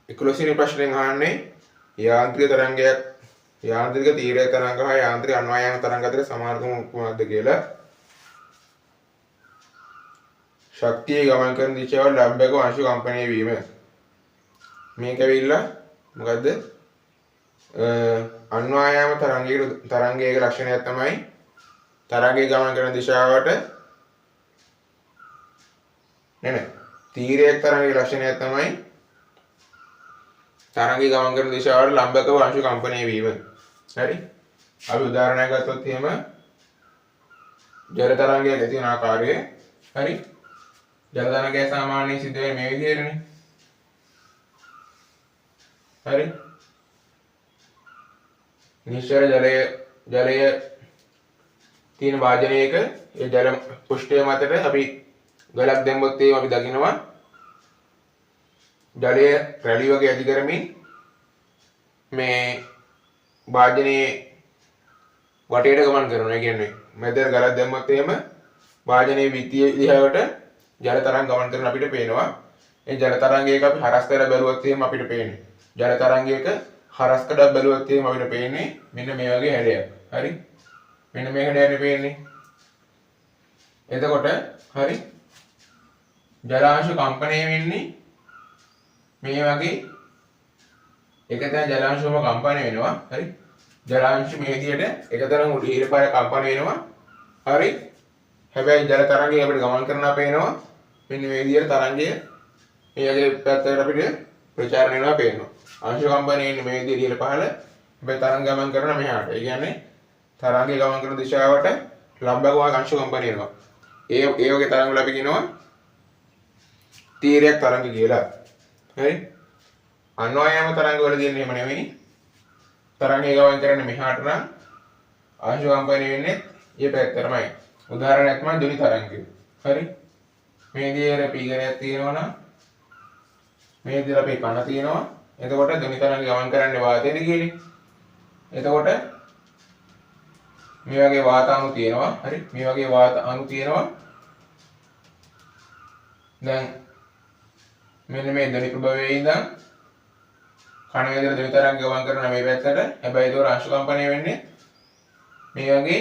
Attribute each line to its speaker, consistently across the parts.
Speaker 1: 11 වෙනි ප්‍රශ්නයෙන් අහන්නේ යාන්ත්‍රික තරංගයක් යාන්ත්‍රික තීරය තරංග හා යාන්ත්‍රික අන්වායාම තරංග අතර සමානකම මොකක්ද කියලා. ශක්තිය ගමන් කරන දිශාව ලම්බක අංශු කම්පණය වීම. මේක ඇවිල්ලා මොකද්ද? අන්වායාම තරංගයක ලක්ෂණයක් තමයි තරංගය ගමන් කරන දිශාවට නේ තීරයක් තරංගයේ ලක්ෂණයක් තමයි තරංගය ගමන් කරන දිශාවට ලම්බකව අංශු කම්පණය වීම. හරි? අපි උදාහරණයක් ගත්තොත් එහෙම ජල තරංගයක් ඇති වෙන ආකාරය. හරි? ජල තරංගය සාමාන්‍යයෙන් සිද්ධ වෙන්නේ මේ විදිහටනේ. හරි? නිශ්චල ජලය තියෙන වාජනයක ඒ ජල පෘෂ්ඨය මතට අපි ගලක් දැම්මොත් එහෙම අපි දකිනවා ජලය රැලි වගේ ඇති කරමින් මේ වාජනයේ වටේට ගමන් කරනවා. ඒ කියන්නේ මැදට ගලක් දැම්මොත් එහෙම වාජනයේ විත්තිය දිහාවට ජල තරංග ගමන් කරන අපිට පේනවා. ඒ ජල තරංගයක අපි හරස් කරලා බැලුවොත් එහෙම අපිට පේන්නේ. ජල තරංගයක හරස් කඩක් බැලුවොත් එහෙම අපිට පේන්නේ මෙන්න මේ වගේ හැඩයක්. හරි? මෙන්න මේ හැඩයනේ පේන්නේ. එතකොට හරි ජලාංශ කම්පණය වෙන්නේ මේ වගේ එකතැන ජලාංශවම කම්පණය වෙනවා. හරි? ජලාංශ මේ විදිහට එකතරම් ඉහළ පාර කම්පණය වෙනවා. හරි? හැබැයි ජල තරංගය අපිට ගමන් කරනවා පේනවා. මෙන්න මේ විදිහට තරංගය මේ වගේ පැත්තකට අපිට ප්‍රචාරණය වෙනවා පේනවා. අංශ කම්පණය වෙන්නේ මේ විදිහට ඉහළ පහළ. හැබැයි තරංග ගමන් කරන මෙහාට. ඒ කියන්නේ තරංගය ගමන් කරන දිශාවට ලම්බකව අංශ කම්පණය වෙනවා. ඒ වගේ තරංග වල අපි කියනවා තීරයක් තරංග කියලා. හරි? අන්වායාම තරංග වල දෙන්නේ එහෙම නෙවෙයි. තරංගය ගමන් කරන්නේ මෙහාට නම් අංශ කම්පණය වෙන්නේ මේ පැත්තටමයි. උදාහරණයක් තමයි ධ්වනි තරංගය. හරි? මේ විදිහට පීගරයක් තියෙනවා නම් මේ විදිහට අපේ කන තියෙනවා. එතකොට ධ්වනි තරංග ගමන් කරන්නේ වාතයේ දිගේනේ. එතකොට මේ වගේ වාත අණු තියෙනවා. හරි? මේ වගේ වාත අණු තියෙනවා. දැන් මෙන්න මේ ධ්වනි ප්‍රභවයේ ඉඳන් කන වේදන ධ්වනි තරංග ගමන් කරන මේ පැත්තට. හැබැයි ඒක අංශ කම්පණය වෙන්නේ මේ වගේ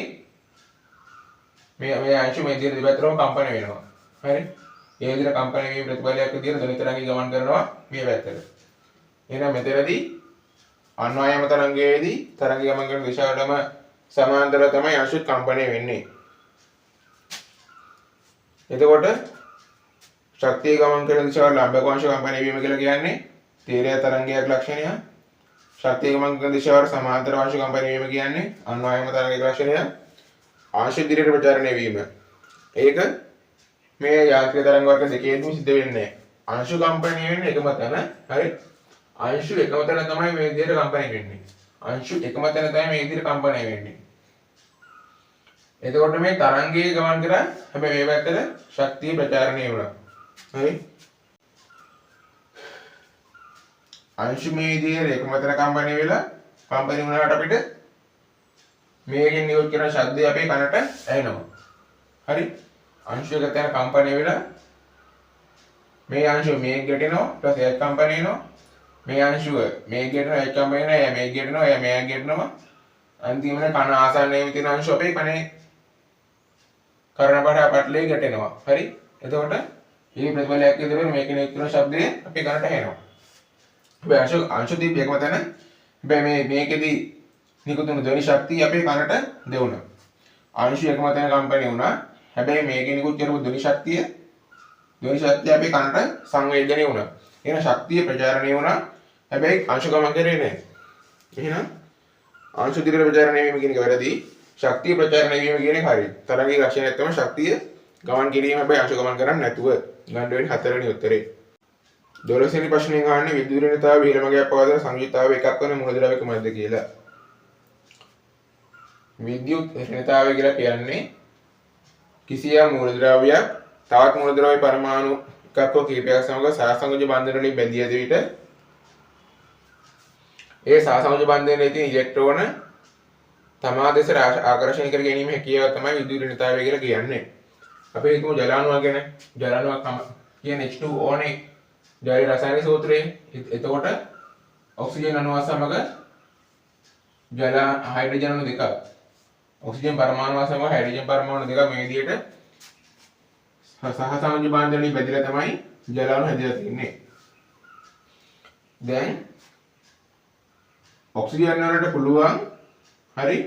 Speaker 1: මේ අංශ මේ විදිහට දෙපැත්තටම කම්පණය වෙනවා. හරි? මේ විදිහට කම්පණය වීම ප්‍රතිඵලයක් විදිහට ධ්වනි තරංගය ගමන් කරනවා මේ පැත්තට. එහෙනම් මෙතනදී අන්වායාම තරංගයේදී තරංගය ගමන් කරන දිශාවටම සමාන්තරව තමයි අංශ කම්පණය වෙන්නේ. එතකොට ශක්තිය ගමන් කරන දිශාව ලම්බක අංශ කම්පණය වීම කියලා කියන්නේ තීරය තරංගයක් ලක්ෂණය. ශක්තිය ගමන් කරන දිශාවට සමාන්තර අංශ කම්පණය වීම කියන්නේ අන්වායාම තරංගයක ලක්ෂණය. අංශ ඉදිරියට ප්‍රචාරණය වීම. ඒක මේ යාන්ත්‍රික තරංග වර්ග දෙකේදීම සිද්ධ වෙන්නේ. අංශ කම්පණය වෙන්නේ එකම තැන. හරි? අංශු එකම තැන තමයි මේ විදිහට කම්පණය වෙන්නේ. අංශු එකම තැන තමයි මේ විදිහට කම්පණය වෙන්නේ. එතකොට මේ තරංගයේ ගමන් කරා හැබැයි මේ පැත්තට ශක්තිය ප්‍රචාරණය වුණා. හරි? අංශු මේ විදිහට එකම තැන කම්පණය වෙලා කම්පණය වුණාට අපිට මේකෙන් නිකුත් කරන ශබ්දය අපේ කනට ඇහෙනවා. හරි? අංශු එක තැන කම්පණය වෙලා මේ අංශුව මේ ගැටෙනවා ඊට පස්සේ ඒක කම්පණය වෙනවා. මේ අංශුව මේ ගැටෙනවා ඒක කම්පණය වෙනවා. එයා මේ ගැටෙනවා එයා මේ ගැටෙනවා. අන්තිමට කන ආසන්නයේ තියෙන අංශුව අපේ කනේ කරනකොට අපටලේ ගැටෙනවා. හරි? එතකොට මේ ප්‍රතිඵලයක් විදිහට මේකේ නිකුත් කරන ශබ්දය අපේ කනට ඇහෙනවා. හැබැයි අංශු දීප එකම තැන හැබැයි මේකෙදි නිකුත් වුණු ධ්වනි ශක්තිය අපේ කනට දෙවුණා. අංශු එකම තැන කම්පණය වුණා. හැබැයි මේකේ නිකුත් කරපු ධ්වනි ශක්තිය අපේ කනට සංවේදනය වුණා. එහෙනම් ශක්තිය ප්‍රචාරණය වුණා. හැබැයි අංශු ගමන් කරේ නැහැ. එහෙනම් අංශු දිගට ප්‍රචාරණය වීම කියන එක වැරදි. ශක්තිය ප්‍රචාරණය වීම කියන එක හරි. තරංගයේ ලක්ෂණයක් තමයි ශක්තිය ගමන් කිරීම හැබැයි අංශු ගමන් කරන්නේ නැතුව. ගන්න වෙන්නේ 4 වෙනි උත්තරේ. 12 වෙනි ප්‍රශ්නේ අහන්නේ විද්‍යුත් ඍණතාව විහිළමගයක් පවතින සංයුක්තාව එකක් වන මූලද්‍රව්‍ය කුමක්ද කියලා. විද්‍යුත් ඍණතාවය කියලා කියන්නේ කිසියම් මූලද්‍රව්‍යයක් තවත් මූලද්‍රව්‍ය පරමාණු එකක් හෝ කිහිපයක් සමග සහසංයෝජ බන්ධන වලින් බැඳී ඇති විට ඒ සහසංයෝජ බන්ධනයේ තියෙන ඉලෙක්ට්‍රෝන තමා දෙසට ආකර්ෂණය කර ගැනීම හැකියාව තමයි විද්‍යුත් ඍණතාවය කියලා කියන්නේ. අපි හිතමු ජල අණුවක් ගැන. ජල අණුවක් කියන H2O නේ ජලයේ රසායනික සූත්‍රය. එතකොට ඔක්සිජන් අණුව සමග ජල හයිඩ්‍රජන් අණු දෙකක් ඔක්සිජන් පරමාණුව සමග හයිඩ්‍රජන් පරමාණු දෙකක් මේ විදිහට සහසංයෝජ බන්ධනවලින් බෙදලා තමයි ජල අණු හැදලා තියෙන්නේ. දැන් ඔක්සිජන් වලට පුළුවන් හරි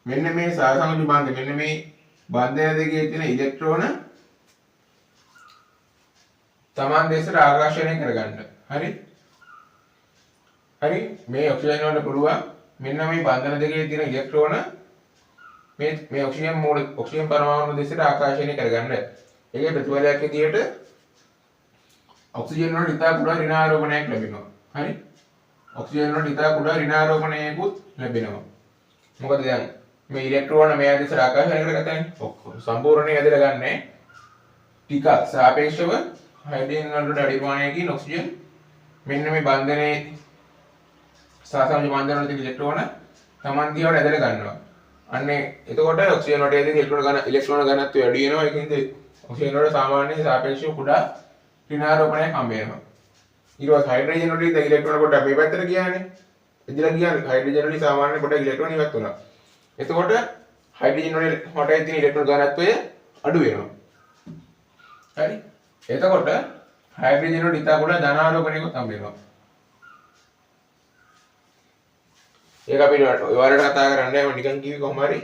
Speaker 1: මෙන්න මේ සහසංයෝජ බන්ධන මෙන්න මේ බන්ධන දෙකේ තියෙන ඉලෙක්ට්‍රෝන Taman දෙසට ආකර්ෂණය කරගන්න. හරි හරි මේ ඔක්සිජන් වලට පුළුවන් මෙන්න මේ බන්ධන දෙකේ තියෙන ඉලෙක්ට්‍රෝන මේ ඔක්සිජන් මූල ඔක්සිජන් පරමාණු දෙසට ආකර්ෂණය කරගන්න. ඒකේ ප්‍රතිඵලයක් විදියට ඔක්සිජන් වලට ඉතා කුඩා ඍණාරෝපණයක් ලැබෙනවා. හරි ඔක්සිජන් වලට ඉතා කුඩා ඍණාරෝපණයකුත් ලැබෙනවා. මොකද දැන් මේ ඉලෙක්ට්‍රෝන මේ දෙසට ආකර්ෂණය කරගත්තනේ ඔක්කොම සම්පූර්ණයෙන් ඇදලා ගන්නෑ. ටිකක් සාපේක්ෂව හයිඩ්‍රජන් වලට අඩු ප්‍රමාණයකින් ඔක්සිජන් මෙන්න මේ බන්ධනයේ සාසංජ බන්ධන වල තියෙන ඉලෙක්ට්‍රෝන Taman දිහාට ඇදලා ගන්නවා. අන්නේ එතකොට ඔක්සිජන් වලට තියෙන ඉලෙක්ට්‍රෝන ඝනත්වය වැඩි වෙනවා. ඒකින්ද ඔක්සිජන් වලට සාමාන්‍යයෙන් සාපේක්ෂව කුඩා ඍණාරෝපණයක් හම්බ වෙනවා. ඊට පස්සේ හයිඩ්‍රජන් වලට තියෙන ඉලෙක්ට්‍රෝන කොට මේ පැත්තට ගියානේ. එදිලා ගියානේ හයිඩ්‍රජන් වලින් සාමාන්‍ය කොට ඉලෙක්ට්‍රෝන ඉවත් වුණා. එතකොට හයිඩ්‍රජන් වල හොටේ තියෙන ඉලෙක්ට්‍රෝන ඝනත්වය අඩු වෙනවා. හරි. එතකොට හයිඩ්‍රජන් වල ඉතා කුඩා ධනාරෝපණයකුත් හම්බ වෙනවා. ඒක අපි ඔයාලට කතා කරන්නේ මම නිකන් කිව්වේ කොහොම හරි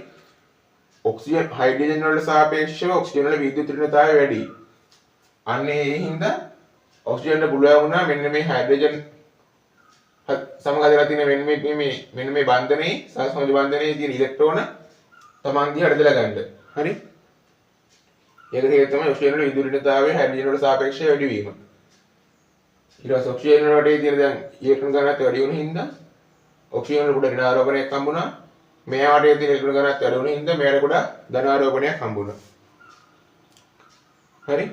Speaker 1: ඔක්සිජන් හයිඩ්‍රජන් වලට සාපේක්ෂව ඔක්සිජන් වල විද්‍යුත් ඍණතාවය වැඩි. අන්නේ ඒ හින්දා ඔක්සිජන් වල පුළුවන් වුණා මෙන්න මේ හයිඩ්‍රජන් සමග අදලා තියෙන මෙන්න මේ බන්ධනයේ සහසංයෝජ බන්ධනයේ තියෙන ඉලෙක්ට්‍රෝන Taman දිහාට ඇදලා ගන්න. හරි. ඒක හේතුව තමයි ඔක්සිජන් වල විද්‍යුත් ඍණතාවය හයිඩ්‍රජන් වලට සාපේක්ෂව වැඩි වීම. ඊට පස්සේ ඔක්සිජන් වලට තියෙන දැන් ඉලෙක්ට්‍රෝන ඝනත්වය වැඩි වුණ හින්දා ඔක්සිජන් වල කුඩා ඍණාරෝපණයක් හම්බුණා. මේ ආඩේ තියෙන ඉලෙක්ට්‍රෝන ඝනත්වය වැඩි වුණ හින්දා මේකට කුඩා ධනාරෝපණයක් හම්බුණා. හරි.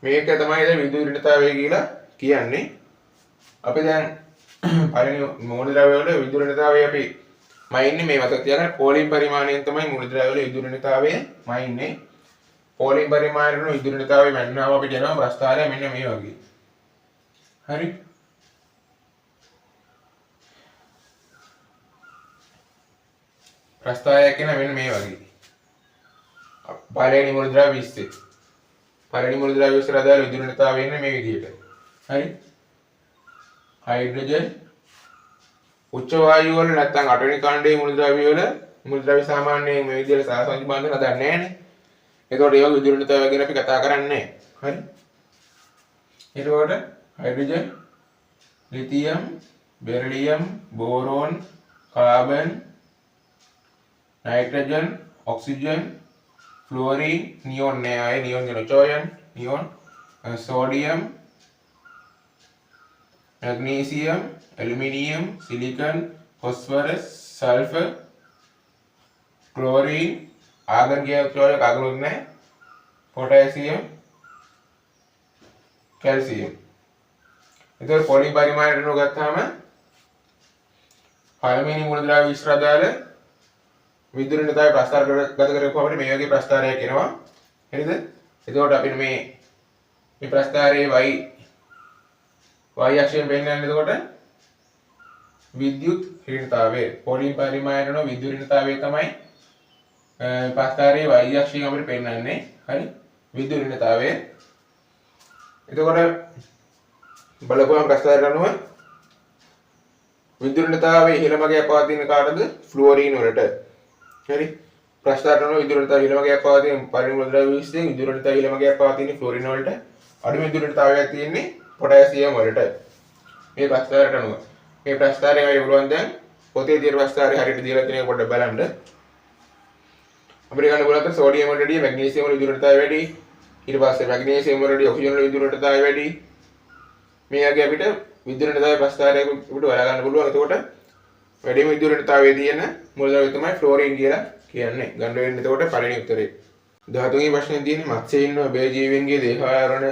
Speaker 1: මේක තමයි දැන් විද්‍යුත් ඍණතාවය කියලා කියන්නේ. අපි දැන් පළවෙනි මූලද්‍රව්‍ය වල විද්‍යුත් ඍණතාවය අපි මයින්නේ මේ මතක තියාගන්න පෝලින් පරිමාණයෙන් තමයි මූලද්‍රව්‍ය වල විද්‍යුත් ඍණතාවය මයින්නේ. පෝලින් පරිමාණයෙන් විද්‍යුත් ඍණතාවය මන්නාව අපි කියනවා ප්‍රස්ථාරය මෙන්න මේ වගේ. හරි. ප්‍රස්ථාරය කියන මෙන්න මේ වගේ. පළවෙනි මූලද්‍රව්‍ය 20. පළවෙනි මූලද්‍රව්‍ය ඉස්සර දාලා විද්‍යුත් ඍණතාවය එන්නේ මේ විදිහට. හරි. හයිඩ්‍රජන් උච්ච වායු වල නැත්නම් අටවෙනි කාණ්ඩයේ මූලද්‍රව්‍ය සාමාන්‍යයෙන් මේ විදිහට සහසංජ බන්ධන හදන්නේ නැහැනේ. ඒකෝට ඒක විද්‍යුත් ඍණතාවය ගැන අපි කතා කරන්නේ නැහැ. හරි. ඊළඟට hydrogen, lithium, beryllium, boron, carbon, nitrogen oxygen fluorine neon ने आए नियोन जनोचोयन neon sodium magnesium aluminium silicon phosphorus sulphur chlorine argon के क्लोरीन आर्गन होते हैं पोटेशियम कैल्शियम इधर पॉलीपरिमाण गत्ता में පළවෙනි මූලද්‍රව්‍ය විශ්‍රාදාල විද්‍යුත් ඍණතාවය ප්‍රස්ථාර ගත කරපුවාම අපිට මේ වගේ ප්‍රස්ථාරයක් එනවා. හරිද? එතකොට අපිට මේ ප්‍රස්ථාරයේ y අක්ෂයෙන් පෙන්නන්නේ එතකොට විද්‍යුත් ඍණතාවය. පොලින් පරිමාණන විද්‍යුත් ඍණතාවය තමයි ප්‍රස්ථාරයේ y අක්ෂයෙන් අපිට පෙන්නන්නේ. හරි? විද්‍යුත් ඍණතාවය. එතකොට බලපුවම ප්‍රස්ථාරයට අනුව විද්‍යුත් ඍණතාවය ඉහළ මගයක් පවතින කාටද? ෆ්ලුවරීන් වලට. හරි. ප්‍රස්ථාරයට අනුව විද්‍යුත් ඍණතාවය ඉහළ මගයක් පවතින පළවෙනි මූලද්‍රව්‍ය විශ්ලේෂණය විද්‍යුත් ඍණතාවය ඉහළ මගයක් පවතින ෆ්ලුවරීන් වලට. අඩු විද්‍යුත් ඍණතාවයක් තියෙන්නේ පොටෑසියම් වලට. මේ ප්‍රස්ථාරයට අනුව මේ ප්‍රස්ථාරයෙන් අපි බලුවන් දැන් පොතේ තියෙන ප්‍රස්ථාරය හරියට දීලා තියෙන එක පොඩ්ඩක් බලන්න. අපිට ගන්න බලද්දී සෝඩියම් වලටදී මැග්නීසියම් වල විද්‍යුත් ඍණතාවය වැඩි. ඊට පස්සේ මැග්නීසියම් වලදී ඔක්සිජන් වල විද්‍යුත් ඍණතාවය වැඩි. මේ වගේ අපිට විද්‍යුත් ඍණතාවය ප්‍රස්ථාරයක අපිට හොයා ගන්න පුළුවන්. එතකොට වැඩිම විද්‍යුත් ඍණතාවයේ තියෙන මූලද්‍රව්‍ය තමයි ෆ්ලෝරින් කියලා කියන්නේ. ගන්න වෙන්නේ එතකොට පළවෙනි උත්තරේ. 13 වෙනි ප්‍රශ්නේ තියෙන්නේ මත්ස්‍යයින් වගේ ජීවීන්ගේ දේහාවරණ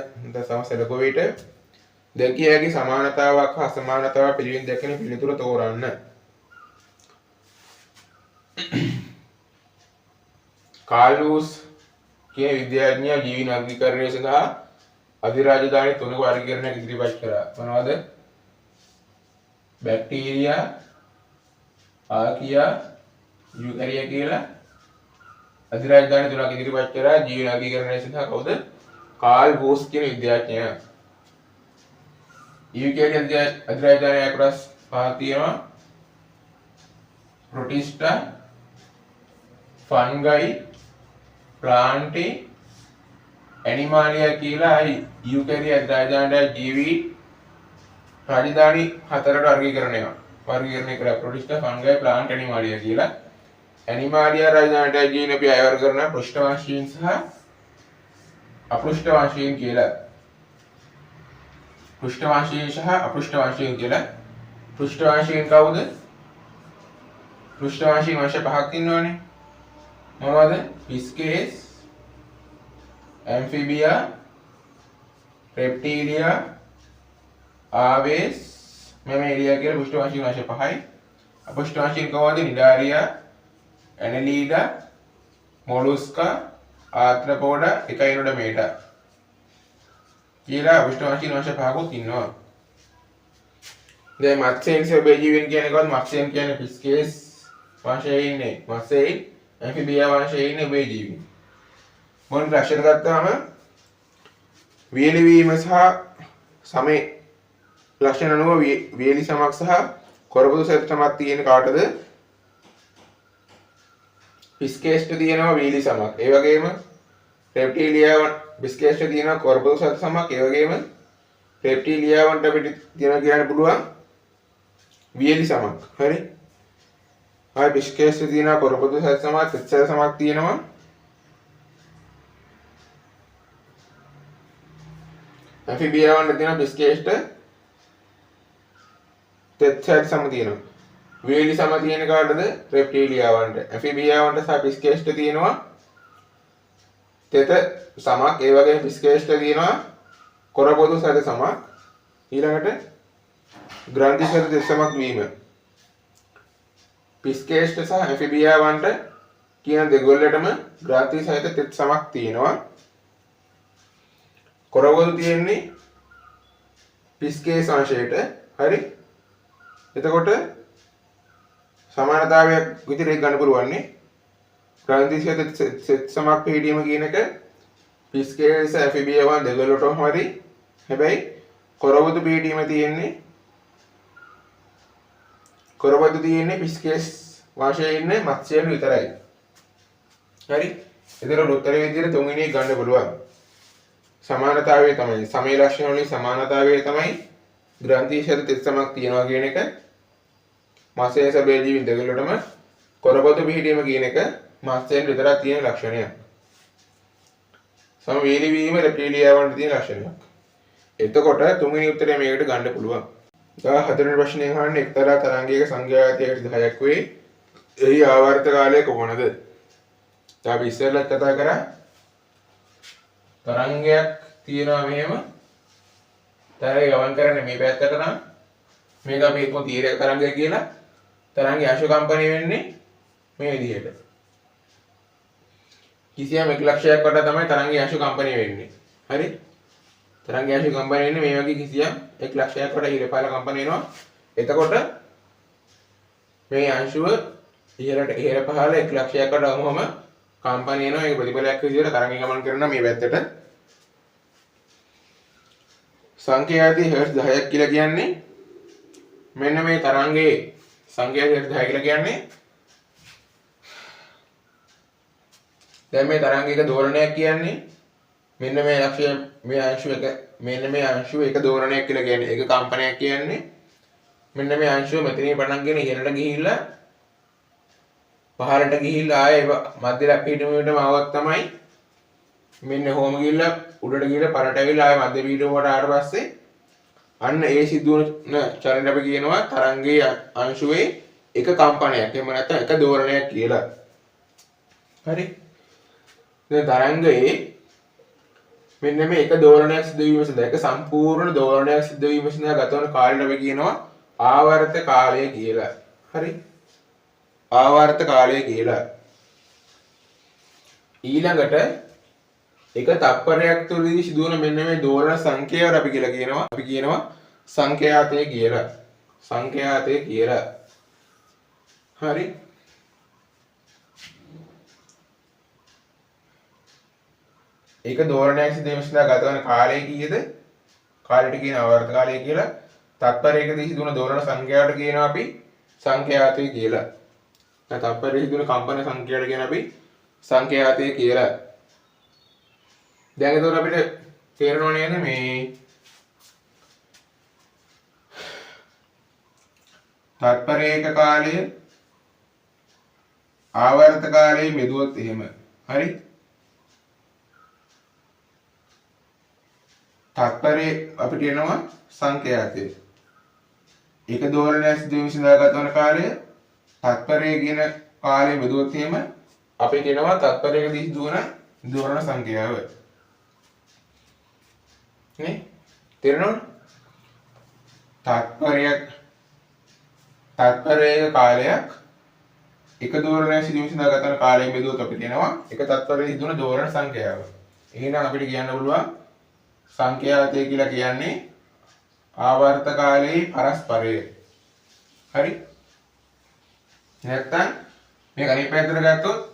Speaker 1: සමසලකෝවිට දැකිය හැකි සමානතාවක් හා අසමානතාවක් පිළිවෙලින් දැකෙන පිළිතුර තෝරන්න. කාල් ලූස් කියන විද්‍යාඥයා ජීවීන් වර්ගීකරණය සඳහා අධිරාජධානි තුනක වර්ගීකරණයක් ඉදිරිපත් කරා. මොනවද? බැක්ටීරියා, ආකියා, යුකැරියා කියලා අධිරාජධානි තුනක් ඉදිරිපත් කරා ජීවන වර්ගීකරණය සඳහා. කවුද? කාල් වෝස් කියන විද්‍යාඥයා. යුකැරියා අධිරාජධානි අකුරස් පහක් තියෙනවා. ප්‍රොටිස්ටා, ෆන්ගයි, ප්ලාන්ටි, ඇනිමාලියා කියලා යුකැරියා අධිරාජධානි ජීවි රාජධානි හතරට වර්ගීකරණය කරා. ප්‍රොටිස්ටා, ෆන්ගයි, ප්ලාන්ට්, ඇනිමාලියා කියලා. ඇනිමාලියා රාජධානියට ජීවීන් අපි අයවර කරන පෘෂ්ඨවංශීන් සහ අපෘෂ්ඨවංශීන් කියලා. පෘෂ්ඨවංශීන් සහ අපෘෂ්ඨවංශීන් කියලා. පෘෂ්ඨවංශීන් කවුද? පෘෂ්ඨවංශීන් වංශ පහක් ඉන්නවනේ. මොනවද? පිස්කේස්, ඇම්ෆිබියා, රෙප්ටීලියා, ආවේස්, මැමේලියා කියලා පෘෂ්ඨවංශීන් වංශ පහයි. අපෘෂ්ඨවංශීන් කවුද? නිඩාරියා, ඇනලීඩා, මොලුස්කා, ආත්‍රපෝඩා, එකයිනොඩමේටා කියලා අපෘෂ්ඨවංශීන් වංශ පහකුත් ඉන්නවා. දැන් මත්ස්‍යයන් සබ්ජීවීන් කියන්නේ කොහොමද? මත්ස්‍යයන් කියන්නේ පිස්කේස් වංශයේ ඉන්නේ මත්ස්‍යයන්, ඇම්ෆිබියා වංශයේ ඉන්නේ උභයජීවීන්. මොන ලක්ෂණ ගත්තාම වියලි වීම සහ සමේ ලක්ෂණ අනුව වියලි සමක් සහ කොරපොතු සමක් තියෙන කාටද? පිස්කේස්ට තියෙනවා වියලි සමක්. ඒ වගේම රෙප්ටීලියාවන් පිස්කේස්ට තියෙනවා කොරපොතු සමක්. ඒ වගේම රෙප්ටීලියාවන්ට අපිට තියෙනවා කියන්න පුළුවන් වියලි සමක්. හරි. ආයි පිස්කේස්ට තියෙනවා කොරපොතු සමක්, තෙත්සල සමක් තියෙනවා. ඇම්ෆිබියාවන්ට තියෙනවා පිස්කේස්ට තෙත්සල සම තියෙනවා. වියලි සම තියෙන කාටද? රෙප්ටීලියාවන්ට. ඇම්ෆිබියාවන්ට සහ පිස්කේස්ට තියෙනවා තෙත සමක්. ඒ වගේම පිස්කේස්ට තියෙනවා කොරපොතු සැද සමක්. ඊළඟට ග්‍රන්ථි සැද දෙසමක් වීම. පිස්කේස්ට සහ ඇම්ෆිබියාවන්ට කියන දෙගොල්ලටම ග්‍රන්ථි සහිත තෙත් සමක් තියෙනවා. කොරපොතු තියෙන්නේ පිස්කේස් වංශයට. හරි. එතකොට සමානතාවයක් විදිහට ගන්න පුළුවන් නේ. ග්‍රන්ථි සහිත තෙත් සමක් පිළිදීම කියන එක පිස්කේස් ඇම්ෆිබියාවන් දෙගොල්ලටම හරි. හැබැයි කොරපොතු පිළිදීම තියෙන්නේ පිස්කේස් වංශයේ ඉන්න මත්ස්‍යයන් විතරයි. හරි. එතකොට උත්තරේ විදිහට තුන්වෙනි එක ගන්න පුළුවන්. සමානතාවය තමයි සමේ ලක්ෂණ වලින් සමානතාවය තමයි ග්‍රන්ථි සහිත තෙත් සමක් තියනවා කියන එක. මත්ස්‍ය සබ්ජීවීන් දෙගොල්ලටම කොරපොතු පිළිදීම කියන එක මත්ස්‍යයන් විතරක් තියෙන ලක්ෂණයක්. සම වේලි වීම රෙප්ටීලියාවන්ට තියෙන ලක්ෂණයක්. එතකොට තුන්වෙනි උත්තරය මේකට ගන්න පුළුවන්. 14 වෙනි ප්‍රශ්නයෙන් අහන්නේ එක්තරා තරංගයක සංඛ්‍යාවකට 10ක් වේ. එහි ආවර්ත කාලය කොහොමද? දැන් අපි ඉස්සෙල්ලා කතා කරා තරංගයක් තියෙනවා මෙහෙම. තරංගය ගමන් කරන්නේ මේ පැත්තට නම් මේක අපි හිතමු තීරක තරංගය කියලා. තරංගය අංශ කම්පණය වෙන්නේ මේ විදිහට. කිසියම් එක් ලක්ෂයක් වට තමයි තරංගය අංශ කම්පණය වෙන්නේ. හරි? තරංගය අංශ කම්පණය වෙන්නේ මේ වගේ කිසියම් එක් ලක්ෂයක් වට ඉරපාල කම්පණය වෙනවා. එතකොට මේ අංශුව ඉහළ පහළ එක් ලක්ෂයක් වට වුවම කම්පණය වෙනවා. ඒක ප්‍රතිඵලයක් විදිහට තරංගය ගමන් කරනවා මේ පැත්තට. සංඛ්‍යාදී හර්ට්ස් 10ක් කියලා කියන්නේ මෙන්න මේ තරංගයේ සංඛ්‍යාදී හර්ට්ස් 10 කියලා කියන්නේ දැන් මේ තරංගයක දෝලනයක් කියන්නේ මෙන්න මේ අක්ෂය මේ අංශුව එක මෙන්න මේ අංශුව එක දෝලනයක් කියලා කියන්නේ ඒක කම්පනයක් කියන්නේ මෙන්න මේ අංශුව මෙතනින් පටන්ගෙන ඉහළට ගිහිල්ලා පහළට ගිහිල්ලා ආයේ මධ්‍ය පීඨමයටම ආවත් තමයි මෙන්න හොම ගිහිල්ලා උඩට ගිහිල්ලා පරට ඇවිල්ලා ආයේ මධ්‍ය පීඨමයට ආවට පස්සේ අන්න ඒ සිදුවන චලනය අපි කියනවා තරංගයේ අංශුවේ එක කම්පනයක් එහෙම නැත්නම් එක දෝලනයක් කියලා. හරි. දැන් තරංගයේ මෙන්න මේ එක දෝලනයක් සිදු වීම සඳහා එක සම්පූර්ණ දෝලනයක් සිදු වීම සඳහා ගත වන කාලයට අපි කියනවා ආවර්ත කාලය කියලා. හරි. ආවර්ත කාලය කියලා. ඊළඟට එක තප්පරයක් තුළදී සිදුවන මෙන්න මේ දෝලන සංඛ්‍යාවට අපි කියනවා සංඛ්‍යාතය කියලා. සංඛ්‍යාතය කියලා. හරි. ඒක දෝලනයක් සිදුවීම සඳහා ගත වන කාලය කීයද? කාලයට කියන ආවර්ත කාලය කියලා. තත්පරයකදී සිදුවන දෝලන සංඛ්‍යාවට කියනවා අපි සංඛ්‍යාතය කියලා. තත්පරයේ සිදුවන කම්පන සංඛ්‍යාවට කියන අපි සංඛ්‍යාතය කියලා. දැන් එතකොට අපිට තේරෙනව නේද මේ තත්පරයක කාලය ආවර්ත කාලයේ මෙදුවොත් එහෙම. හරි. තත්පරේ අපිට එනවා සංඛ්‍යාතය. එක දෝලනයක් සිදුවීම සඳහා ගත වන කාලය තත්පරයේ කියන කාලය මෙදුවොත් එහෙම අපිට එනවා තත්පරයකදී සිදුවන දෝලන සංඛ්‍යාව. නේ? තේරෙනවද? තත්පරයක කාලයක් එක දෝලනයක් සිදුවීම සඳහා ගත වන කාලය මෙදුවොත් අපිට එනවා එක තත්පරයේ සිදුවන දෝලන සංඛ්‍යාව. එහෙනම් අපිට කියන්න පුළුවන් සංඛ්‍යාතය කියලා කියන්නේ ආවර්ත කාලයේ පරස්පරය. හරි? නැත්තම් මේක අනිත් පැත්තට ගත්තොත්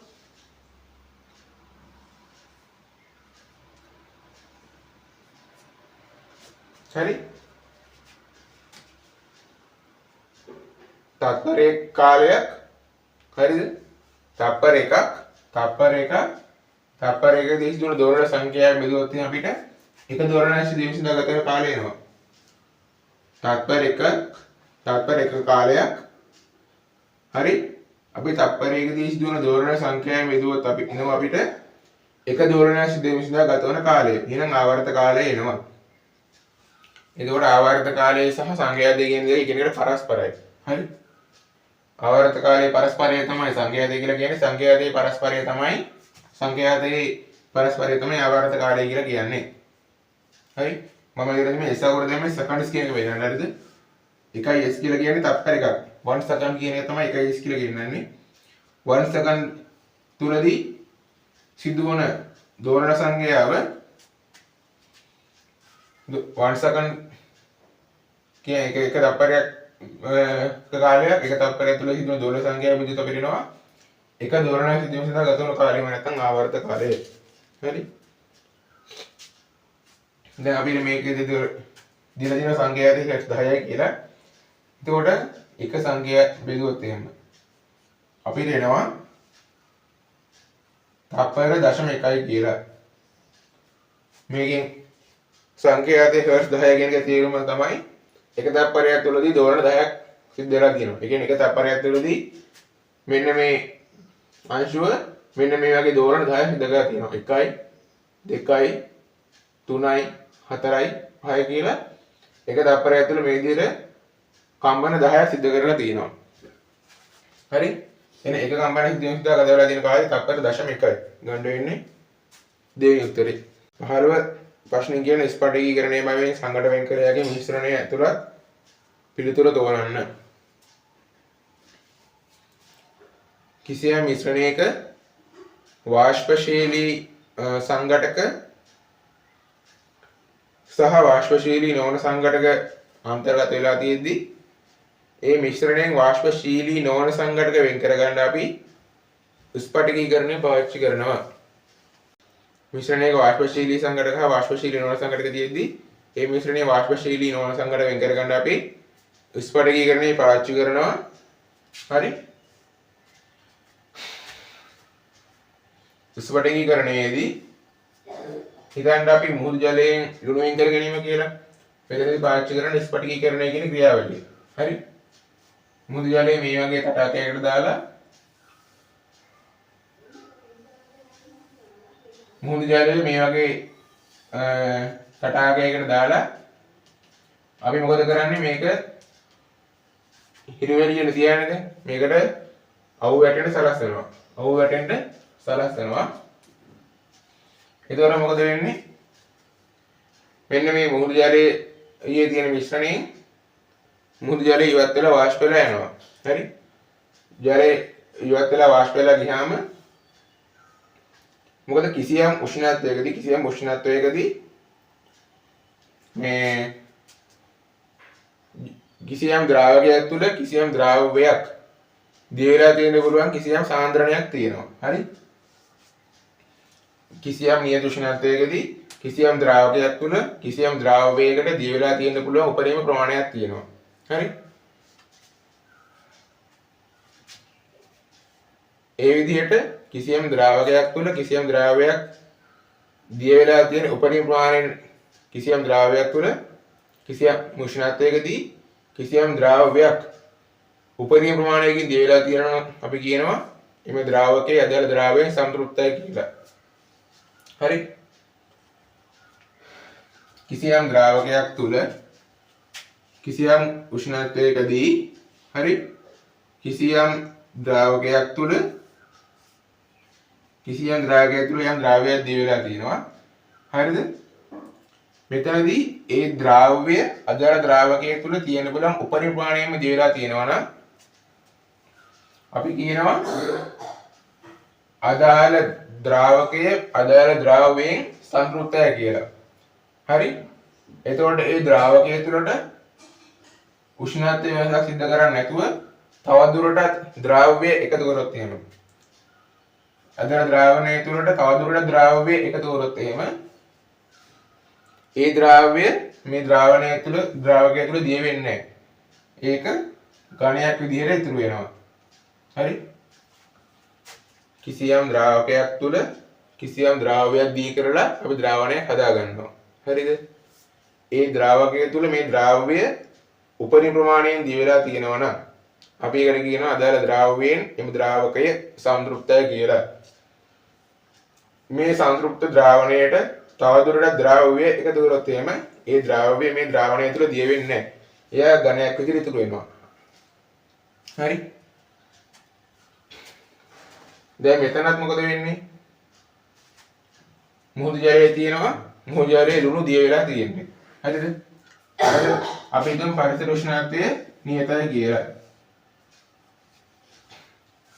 Speaker 1: හරි? තත්පරයක කාලයක් හරිද? තත්පරයකදී සිදුවන දෝලන සංඛ්‍යාව බෙදුවොත් අපිට එක දෝලනයක් සිදුවීම සඳහා ගත වෙන කාලය එනවා. තත්පරයක කාලයක් හරි අපි තත්පරයකදී සිදුවන දෝලන සංඛ්‍යාව බෙදුවොත් අපිට එක දෝලනයක් සිදුවීම සඳහා ගත වන කාලය. එහෙනම් ආවර්ත කාලය එනවා. එතකොට ආවර්ත කාලය සහ සංඛ්‍යාතය කියන දේ එකිනෙකට පරස්පරයි. හරි? ආවර්ත කාලයේ පරස්පරය තමයි සංඛ්‍යාතය කියලා කියන්නේ. සංඛ්‍යාතයේ පරස්පරය තමයි ආවර්ත කාලය කියලා කියන්නේ. හරි? මම ඉතින් මේ s අකුර දැම්මේ seconds කියන එක වෙනන්න හරිද? 1s කියලා කියන්නේ තත්පර එකක්. 1 second කියන එක තමයි 1s කියලා ගෙන්නන්නේ. 1 second තුලදී සිදුවන දෝලන සංඛ්‍යාව 1 second කියන එක තත්පරයක් කාලයක් එක තත්පරයක් තුල සිදුවන දෝලන සංඛ්‍යාව විදිහට අපිට එනවා එක දෝලනයක් සිදුවීම සඳහා ගත වන කාලය නැත්නම් ආවර්ත කාලය. හරි? දැන් අපිට මේකේ දින සංඛ්‍යාතය 10යි කියලා. එතකොට එක සංඛ්‍යාවක් බෙදුවොත් එහෙම අපිට එනවා තත්පර 0.1යි කියලා. මේකෙන් සංඛ්‍යාතයේ හර්ට්ස් 10 කියන එක තේරුම තමයි එක තත්පරයක් තුළදී දෝලන 10ක් සිද්ධ වෙලා තියෙනවා. ඒ කියන්නේ එක තත්පරයක් තුළදී මෙන්න මේ අංශුව මෙන්න මේ වගේ දෝලන 10ක් සිද්ධ කරලා තියෙනවා. 1යි 2යි 3යි 4යි 5යි කියලා එක තත්පරයක් තුළ මේ විදිහට කම්පන 10ක් සිද්ධ කරලා තියෙනවා. හරි? එහෙනම් එක කම්පනයක් සිද්ධ වෙන ගත වෙලා තියෙන කාලය තත්පර 0.1යි. ගන්න වෙන්නේ දෙවෙනි උත්තරේ. 15 ප්‍රශ්නේ කියන ස්පටිකීකරණය බවෙන් සංඝට වෙන් කර හැකි මිශ්‍රණය ඇතුළත් පිළිතුර තෝරන්න. කිසියම් මිශ්‍රණයක වාෂ්පශීලී සංඝටක සහ වාෂ්පශීලී නොවන සංඝටක අන්තර්ගත වෙලා තියෙද්දී ඒ මිශ්‍රණයෙන් වාෂ්පශීලී නොවන සංඝටක වෙන් කරගන්න අපි ස්පටිකීකරණය පාවිච්චි කරනවා. මිශ්‍රණයක වාෂ්පශීලී සංඝටක හා වාෂ්පශීලී නොවන සංඝටක තියෙද්දී ඒ මිශ්‍රණයේ වාෂ්පශීලී නොවන සංඝටක වෙන් කරගන්න අපි ස්පටිකීකරණය පාවිච්චි කරනවා. හරි? ස්පටිකීකරණයේදී හිතන්න අපි මුහුදු ජලයෙන් ලුණු වෙන් කර ගැනීම කියලා. මෙතනදී පාවිච්චි කරන ස්පටිකීකරණය කියන ක්‍රියාවලිය. හරි? මුහුදු ජලය මේ වගේ තටාකයකට දාලා මුහුදු ජලය මේ වගේ තටාකයකට දාලා අපි මොකද කරන්නේ මේක හිරවැලියට තියන්නේ මේකට අවු වැටෙන්න සලස්වනවා. අවු වැටෙන්න සලස්වනවා. එතකොට මොකද වෙන්නේ? මෙන්න මේ මුහුදු ජලයේ ඊයේ තියෙන මිශ්‍රණයෙන් මුහුදු ජලය ඉවත් වෙලා වාෂ්ප වෙලා යනවා. හරි? ජලය ඉවත් වෙලා වාෂ්ප වෙලා ගියාම මොකද කිසියම් උෂ්ණත්වයකදී මේ කිසියම් ද්‍රාවකයක් තුල කිසියම් ද්‍රාවකයක් දිය වෙලා තියෙන්න පුළුවන් කිසියම් සාන්ද්‍රණයක් තියෙනවා. හරි? කිසියම් නියත උෂ්ණත්වයකදී කිසියම් ද්‍රාවකයක් තුල කිසියම් ද්‍රාවකයකට දිය වෙලා තියෙන්න පුළුවන් උපරිම ප්‍රමාණයක් තියෙනවා. හරි? ඒ විදිහට කිසියම් ද්‍රාවකයක් තුල කිසියම් ද්‍රාවකයක් දිය වෙලා තියෙන උපරිම ප්‍රමාණයෙන් කිසියම් ද්‍රාවකයක් තුල කිසියම් උෂ්ණත්වයකදී කිසියම් ද්‍රාවකයක් උපරිම ප්‍රමාණයකින් දිය වෙලා තියෙනවා අපි කියනවා එමේ ද්‍රාවකයේ අදාළ ද්‍රාවකයෙන් සම්තෘප්තයි කියලා. හරි? කිසියම් ද්‍රාවකයක් තුල කිසියම් උෂ්ණත්වයකදී හරි කිසියම් ද්‍රාවකයක් තුල යම් ද්‍රාවකයක් දිය වෙලා තියෙනවා. හරිද? මෙතනදී ඒ ද්‍රාව්‍ය අදාළ ද්‍රාවකයේ තුල තියෙන බලම් උපරිම ප්‍රමාණයෙන්ම දිය වෙලා තියෙනවා නම් අපි කියනවා අදාළ ද්‍රාවකයේ අදාළ ද්‍රාවයෙන් සංතෘප්තයි කියලා. හරි? එතකොට ඒ ද්‍රාවකයේ තුලට උෂ්ණත්වය වෙනසක් සිද්ධ කරන්නේ නැතුව තවදුරටත් ද්‍රාව්‍ය එකතු කරොත් එහෙම. අදාළ ද්‍රාවණයේ තුලට තවදුරටත් ද්‍රාව්‍ය එකතු කරොත් එහෙම ඒ ද්‍රාව්‍ය මේ ද්‍රාවණය තුල ද්‍රාවකය තුල දිය වෙන්නේ නැහැ. ඒක ඝනයක් විදිහට ඉතුරු වෙනවා. හරි? කිසියම් ද්‍රාවකයක් තුල කිසියම් ද්‍රාව්‍යයක් දී කරලා අපි ද්‍රාවණයක් හදා ගන්නවා. හරිද? ඒ ද්‍රාවකය තුල මේ ද්‍රාව්‍ය උපරිම ප්‍රමාණයෙන් දී වෙලා තියෙනවා නම් අපි ඒකට කියනවා අදාළ ද්‍රාව්‍යයෙන් එම ද්‍රාවකය සම්තෘප්තයි කියලා. මේ සංතෘප්ත ද්‍රාවණයට තවදුරටත් ද්‍රාව්‍ය එකතු කරොත් එහෙම ඒ ද්‍රාව්‍ය මේ ද්‍රාවණය තුළ දිය වෙන්නේ නැහැ. එයා ඝනයක් විදිහට ඉතුරු වෙනවා. හරි? දැන් මෙතනත් මොකද වෙන්නේ? මුහුදු ජලයේ තියෙනවා මුහුදු ජලයේ ලුණු දිය වෙලා තියෙන්නේ. හරිද? අපි හිතමු පරිසර උෂ්ණත්වය නියතයි කියලා.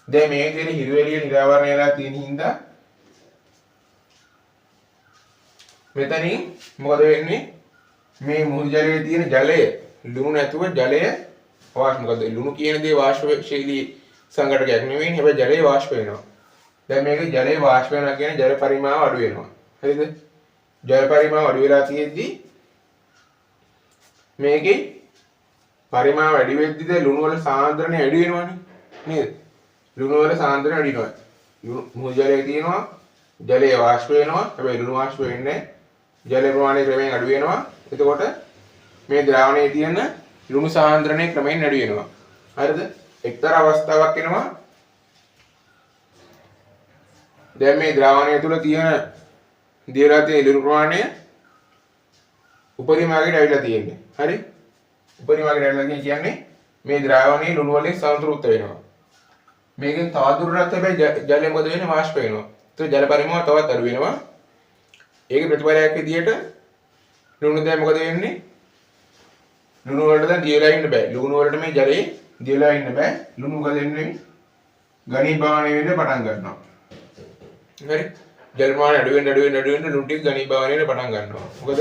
Speaker 1: දැන් මේ විදිහට හිරු එළිය නිරාවරණය වෙලා තියෙන හින්දා මෙතනින් මොකද වෙන්නේ? මේ මුහුදු ජලයේ තියෙන ජලය ලුණු නැතුව ජලය මොකද ලුණු කියන දේ වාෂ්පශීලී සංඝටකයක් නෙවෙයි. හැබැයි ජලය වාෂ්ප වෙනවා. දැන් මේකේ ජලය වාෂ්ප වෙනවා කියන්නේ ජල පරිමාව අඩු වෙනවා. හරිද? ජල පරිමාව අඩු වෙලා තියෙද්දි මේකේ පරිමාව වැඩි වෙද්දිද ලුණු වල සාන්ද්‍රණය වැඩි වෙනවනේ. නේද? ලුණු වල සාන්ද්‍රණය වැඩි වෙනවා. මුහුදු ජලයේ තියෙනවා ජලය වාෂ්ප වෙනවා. හැබැයි ලුණු වාෂ්ප වෙන්නේ නැහැ. ජල ප්‍රමාණය ක්‍රමයෙන් අඩු වෙනවා. එතකොට මේ ද්‍රාවණයේ තියෙන ලුණු සාන්ද්‍රණය ක්‍රමයෙන් අඩු වෙනවා. හරිද? එක්තරා අවස්ථාවක් එනවා. දැන් මේ ද්‍රාවණය තුල තියෙන දියලා තියෙන ලුණු ප්‍රමාණය උපරිමයකට ඇවිල්ලා තියෙන්නේ. හරි? උපරිමයකට ඇවිල්ලා කියන්නේ මේ ද්‍රාවණයේ ලුණු වලින් සමතුලිත වෙනවා. මේකෙන් තවදුරටත් හැබැයි ජලය මොකද වෙන්නේ? වාෂ්ප වෙනවා. ඒත් ජල පරිමාව තවත් අඩු වෙනවා. ඒක ප්‍රතිපලයක් විදියට ලුණු දැන් මොකද වෙන්නේ? ලුණු වලට දැන් දියලා ඉන්න බෑ. ලුණු වලට මේ ජලයේ දියලා ඉන්න බෑ. ලුණු මොකද වෙන්නේ? ඝනීභවණය වෙන්න පටන් ගන්නවා. හරි? ජල ප්‍රමාණය අඩු වෙන්න ලුණු ටික ඝනීභවණය වෙන්න පටන් ගන්නවා. මොකද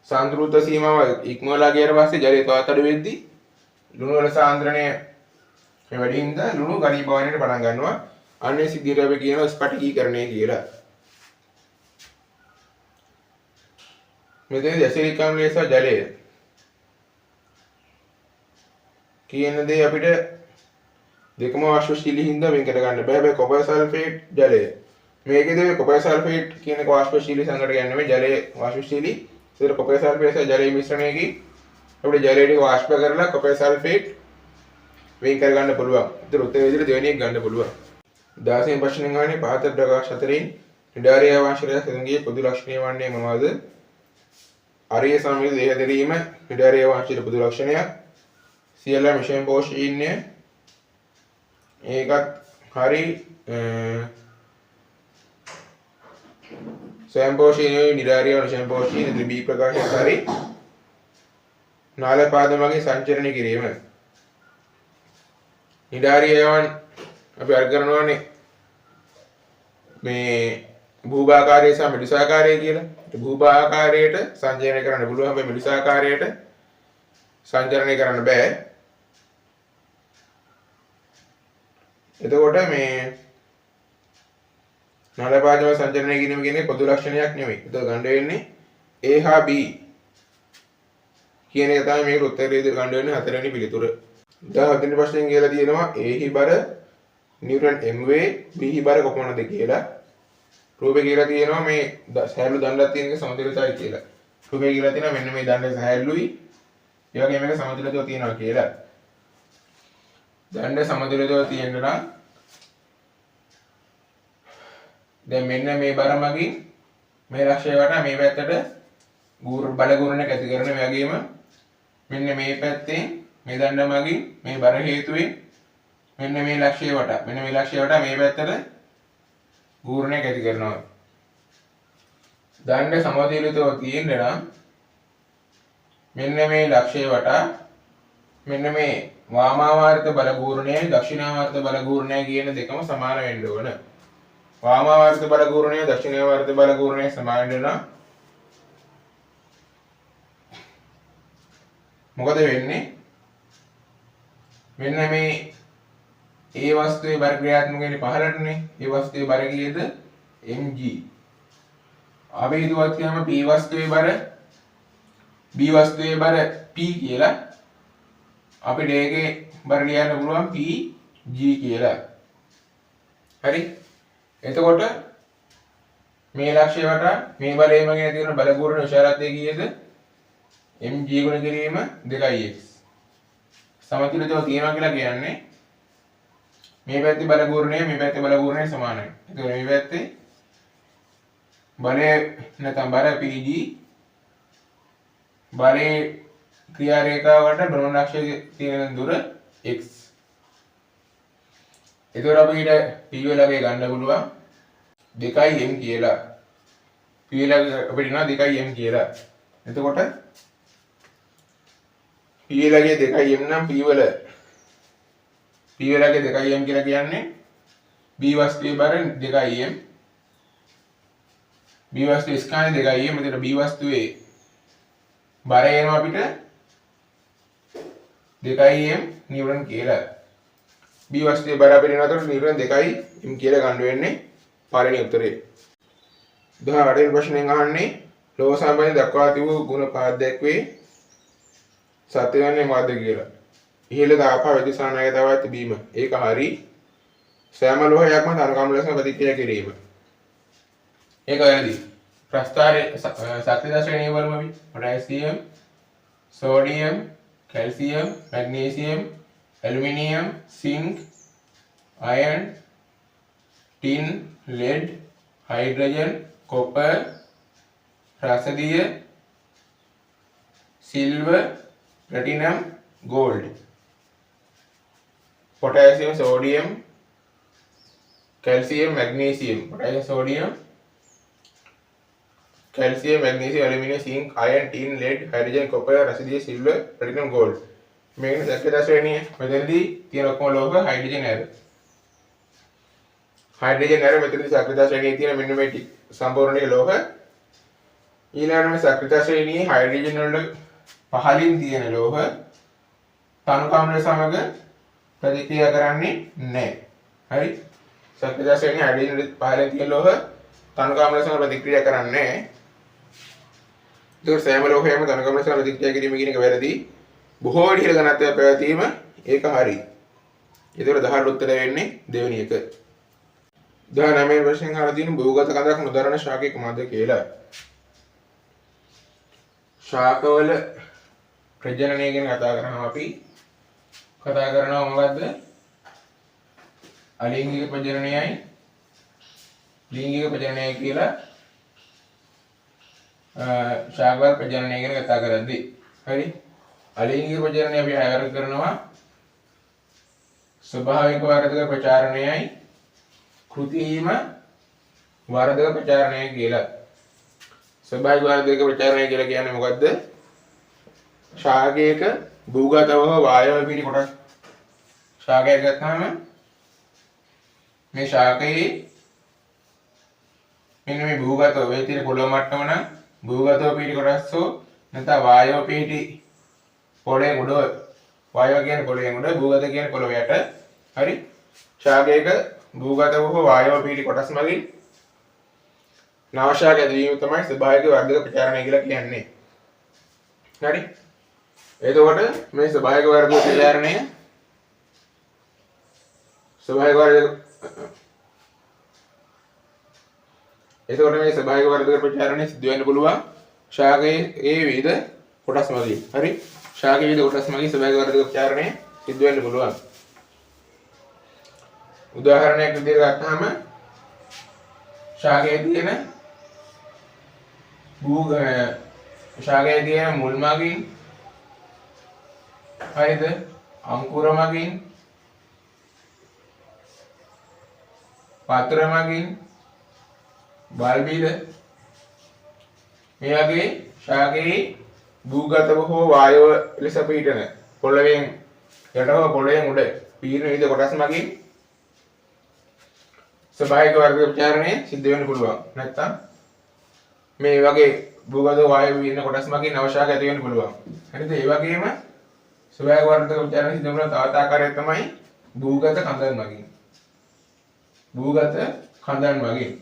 Speaker 1: සාන්ද්‍රෘත සීමාව ඉක්මවලා ගියට පස්සේ ජලය තවත් අඩු වෙද්දී ලුණු වල සාන්ද්‍රණය වැඩි හින්දා ලුණු ඝනීභවණයට පටන් ගන්නවා. අන්නේ සිද්ධියට අපි කියනවා ස්ෆටිකීකරණය කියලා. මෙතනදී ඇසිඩික් ආම්ලය සහ ජලය කියන දේ අපිට දෙකම වාෂ්පශීලී හින්දා වෙන් කර ගන්න බෑ. හැබැයි කොපර් සල්ෆේට් ජලය මේකේදී කොපර් සල්ෆේට් කියන එක වාෂ්පශීලී සංඝටකයක් නෙමෙයි. ජලය වාෂ්පශීලී. ඒතර කොපර් සල්ෆේට් සහ ජලයේ මිශ්‍රණයකින් අපිට ජලය ටික වාෂ්ප කරලා කොපර් සල්ෆේට් වෙන් කර ගන්න පුළුවන්. ඒතර උත්තර විදිහට දෙවෙනි එක ගන්න පුළුවන්. 16 ප්‍රශ්නෙන් අහන්නේ පහත ප්‍රකාශ අතරින් නිඩාරිය වාංශය සඳගිය පොදු ලක්ෂණය වන්නේ මොනවාද? අරිය සමමිත දේහ දැරීම නිඩාරිය වාංශයේ පොදු ලක්ෂණයක්. සියල්ල මිශ්‍රණ පෝෂණය ඒකත් හරි. ස්වයං පෝෂණය නිඩාරිය මිශ්‍රණ පෝෂණය ද්විබී ප්‍රකාශය හරි. නාල පාදමගේ සංචරණය කිරීම නිඩාරියවන් අපි අර කරනවානේ මේ භූභාකාරය සහ මිදුසාකාරය කියලා. භූභාකාරයට සංජානනය කරන්න පුළුවන් හැබැයි මිදුසාකාරයට සංජානනය කරන්න බෑ. එතකොට මේ නල පාදව සංජානනය කිරීම කියන්නේ පොදු ලක්ෂණයක් නෙමෙයි. ඒක ගන්න වෙන්නේ A හා B කියන එක තමයි මේකට උත්තරය විදිහට ගන්න වෙන්නේ හතරවෙනි පිළිතුර. 17 වෙනි ප්‍රශ්නයෙන් කියලා තියෙනවා A හි බර නියුටන් m වේ B හි බර කොපමණද කියලා. රූපේ කියලා තියෙනවා මේ සහැල්ලු දණ්ඩක් තියෙන එක සමතුලිතයි කියලා. රූපේ කියලා තියෙනවා මෙන්න මේ දණ්ඩ සහැල්ලුයි. ඒ වගේම මේක සමතුලිතව තියෙනවා කියලා. දණ්ඩ සමතුලිතව තියෙන්න නම් දැන් මෙන්න මේ බර මගින් මේ ලක්ෂය වටා මේ පැත්තට බල ගුණයක් ඇති කරන මේ වගේම මෙන්න මේ පැත්තෙන් මේ දණ්ඩ මගින් මේ බර හේතුවෙන් මෙන්න මේ ලක්ෂය වටා මේ පැත්තට ගුණයක් ඇති කරනවා. දණ්ඩ සමතුලිතව තියෙන්න නම් මෙන්න මේ ලක්ෂය වටා මෙන්න මේ වාමාවර්ත බල ගුණයයි දක්ෂිනාවර්ත බල ගුණයයි කියන දෙකම සමාන වෙන්න ඕන. වාමාවර්ත බල ගුණයයි දක්ෂිනාවර්ත බල ගුණයයි සමාන වෙන්න නම් මොකද වෙන්නේ? මෙන්න මේ A වස්තුවේ බර ක්‍රියාත්මක වෙන්නේ පහළටනේ. ඒ වස්තුවේ බර කීයද? mg. අපි හිතුවත් කියම P වස්තුවේ බර B වස්තුවේ බර P කියලා. අපිට ඒකේ බර ලියන්න පුළුවන් Pg කියලා. හරි? එතකොට මේ ලක්ෂය වටා මේ බලය මගින් තියෙන බල ගුණ විශාලත්වය කීයද? mg ගුණ කිරීම 2x. සමතුලිතව තියෙනවා කියලා කියන්නේ මේ පැත්තේ බල ගුණය මේ පැත්තේ බල ගුණය සමානයි. එතකොට මේ පැත්තේ බලය නැත්නම් බර Pg බලයේ ක්‍රියා රේඛාවට භ්‍රමණ අක්ෂයේ තියෙන දුර x. එතකොට අපිට P වලගේ ගන්න පුළුවන් 2m කියලා. P වලගේ අපිට නෝ 2m කියලා. එතකොට P වලගේ 2m නම් P වලගේ 2m කියලා කියන්නේ B වස්තුවේ බර 2m. B වස්තුවේ ස්ථානේ 2m. එතකොට B වස්තුවේ බර එනවා අපිට 2m නියුටන් කියලා. B වස්තුවේ බර අපිට එනකොට නියුටන් 2m කියලා ගන්න වෙන්නේ පළවෙනි උත්තරේ. 18 වෙනි ප්‍රශ්නයෙන් අහන්නේ ලෝහ සම්බන්ධයෙන් දක්වා තිබූ ගුණ පහක් දැක්වේ. සත්‍ය යන්නේ මොකද්ද කියලා. ඉහළ දාපා විදුසානායකතාවය තිබීම. ඒක හරි. සෑම ලෝහයක්ම තනකම් ලෙස ප්‍රතික්‍රියා කිරීම. ඒක වැරදි. ප්‍රස්ථාරයේ ශක්ති දර්ශනීය වලම අපි potassium, sodium, calcium, magnesium, aluminium, zinc, iron, tin, lead, hydrogen, copper, රසදිය, silver, platinum, gold. potassium, sodium, calcium, magnesium, potassium, sodium, calcium, magnesium, aluminium, zinc, iron, tin, lead, hydrogen, copper, residual, silver, platinum, gold. මේක සැකේත ශ්‍රේණිය. මෙතනදී තියෙන ඔක්කොම ලෝහ hydrogen ඇර. Hydrogen ඇර මෙතනදී සැකේත ශ්‍රේණියේ තියෙන මෙන්න මේ ටික සම්පූර්ණයේ ලෝහ. ඊළඟට මේ සැකේත ශ්‍රේණියේ හයිඩ්‍රජන් වල පහළින් තියෙන ලෝහ තනුකාම්ල සමග ප්‍රතික්‍රියා කරන්නේ නැහැ. හරි? සැකේත ශ්‍රේණියේ හයිඩ්‍රජන් වල පහළින් තියෙන ලෝහ තනුකාම්ල සමග ප්‍රතික්‍රියා කරන්නේ නැහැ. ඒක සෑම ලෝහයක්ම තනුකාම්ල සමග ප්‍රතික්‍රියා කිරීම කියන එක වැරදි. බොහෝ ඉහළ ඝනත්වයක් පැවතීම ඒක හරි. ඒතකොට 18 උත්තරය වෙන්නේ දෙවෙනි එක. 19 වෙනි ප්‍රශ්නෙන් අහලා තියෙන භූගත කඳක් නොදරන ශාකය කොහොමද කියලා. ශාකවල ප්‍රජනනය ගැන කතා කරනවා අපි. කතා කරනවා මොකද්ද? අලිංගික ප්‍රජනනයයි ලිංගික ප්‍රජනනයයි කියලා ශාකවල ප්‍රජනනය ගැන කතා කරද්දී. හරි? අලිංගික ප්‍රජනනය අපි ආවර කරනවා ස්වභාවික වර්ධක ප්‍රචාරණයයි කෘත්‍රිම වර්ධක ප්‍රචාරණය කියලා. ස්වභාවික වර්ධක ප්‍රචාරණය කියලා කියන්නේ මොකද්ද? ශාකයක භූගතව වායව පිරි කොටස් ශාකයක් ගත්තාම මේ ශාකයේ මෙන්න මේ භූගත ඔය තියෙන පොළොව මට්ටම නම් භූගතව පිහිටි කොටස් හෝ නැත්නම් වායව පිහිටි පොළොවේ උඩ වායව කියන්නේ පොළොවේ උඩ භූගත කියන්නේ පොළොව යට. හරි. ශාකයක භූගතව හෝ වායව පිහිටි කොටස් මගින් නව ශාක ඇතිවීම තමයි ස්වභාවික වර්ධක ප්‍රචාරණය කියලා කියන්නේ. හරි. එතකොට මේ ස්වභාවික වර්ධක ප්‍රචාරණය එතකොට මේ ස්වභාවික වර්ධක ප්‍රචාරණය සිදු වෙන්න පුළුවන් ශාකයේ විවිධ කොටස් මගින්. හරි. ශාකයේ විවිධ කොටස් මගින් ස්වභාවික වර්ධක ප්‍රචාරණය සිදු වෙන්න පුළුවන්. උදාහරණයක් විදිහට ගත්තාම ශාකයේ තියෙන මුල් මගින් හරිද අංකුර මගින් පත්‍ර මගින් බල්බිද මේ වගේ ශාකයේ භූගතව හෝ වායව ලෙස පිහිටන පොළවෙන් යට හෝ පොළවෙන් උඩ පිහිටන විවිධ කොටස් මගින් ස්වභාවික වර්ධක ප්‍රචාරණය සිද්ධ වෙන්න පුළුවන්. නැත්තම් මේ වගේ භූගත වායව පිහිටන කොටස් මගින් නව ශාක ඇති වෙන්න පුළුවන්. හරිද? ඒ වගේම ස්වභාවික වර්ධක ප්‍රචාරණය සිද්ධ වෙන තවත් ආකාරයක් තමයි භූගත කඳන් මගින්. භූගත කඳන් මගින්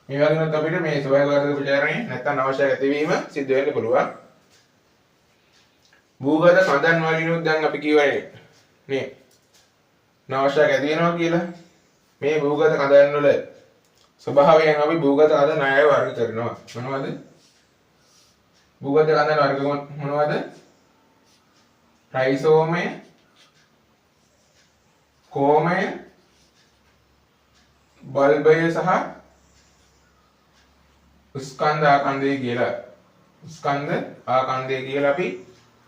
Speaker 1: මේ වගේම අපිට මේ ස්වභාවික වර්ධක ප්‍රචාරණය නැත්නම් නව ශාක ඇතිවීම සිද්ධ වෙන්න පුළුවන්. භූගත කඳන් වලිනුත් දැන් අපි කියවනේ නේ නව ශාක ඇති වෙනවා කියලා. මේ භූගත කඳන් වල ස්වභාවයෙන් අපි භූගත කඳන් 9 වර්ග කරනවා. මොනවද? භූගත කඳන් වර්ග මොනවද? රයිසෝමය, කෝමය, බල්බය සහ ස්කන්ධ ආකන්දය කියලා. ස්කන්ධ ආකන්දය කියලා අපි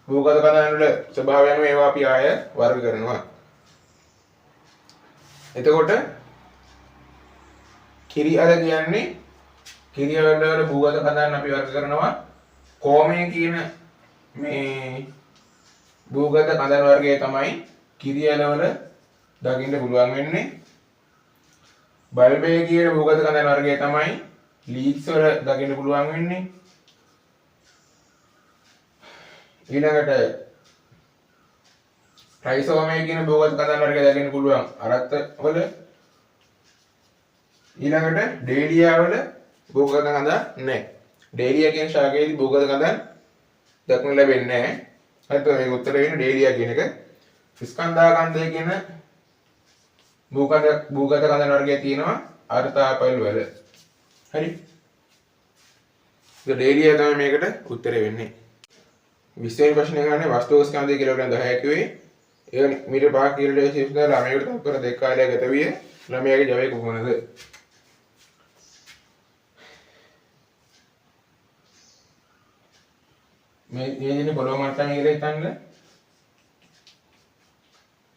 Speaker 1: භූගත කඳන් වල ස්වභාවයන් ඒවා අපි ආය වර්ග කරනවා. එතකොට කිරි අල කියන්නේ කිරි වල භූගත කඳන් අපි වර්ග කරනවා. කෝමය කියන මේ භූගත කඳන් වර්ගය තමයි කිරි අල වල දකින්න පුළුවන් වෙන්නේ. බල්බය කියන භූගත කඳන් වර්ගය තමයි ලීක්ස් වල දකින්න පුළුවන් වෙන්නේ. ඊළඟට රයිසෝමය කියන භූගත කඳන් වර්ගය දකින්න පුළුවන් අරත්ත වල. ඊළඟට ඩේලියා වල භූගත කඳන් නැහැ. ඩේලියා කියන ශාකයේදී භූගත කඳන් දක්න ලැබෙන්නේ නැහැ. හරිද? මේක උත්තර වෙන්නේ ඩේලියා කියන එක. ස්කන්ධාකන්දය කියන භූගත කඳන් වර්ගය තියෙනවා අර්ථාපල් වල. හරි. ඒක ඩේලියා තමයි මේකට උත්තරේ වෙන්නේ. 20 වෙනි ප්‍රශ්නේ ගන්නේ වස්තුක ස්කන්ධය කිලෝග්‍රෑම් 10ක් කිව්වේ. ඒක මීටර් 5 කිලෝමීටර් සිස්ටම් ළමයෙකුට තත්පර 2 කාලයක් ගත විය. ළමයාගේ ජවය කොහොමද? මේ දෙන්නේ පොළොව මට්ටමේ කියලා හිතන්න.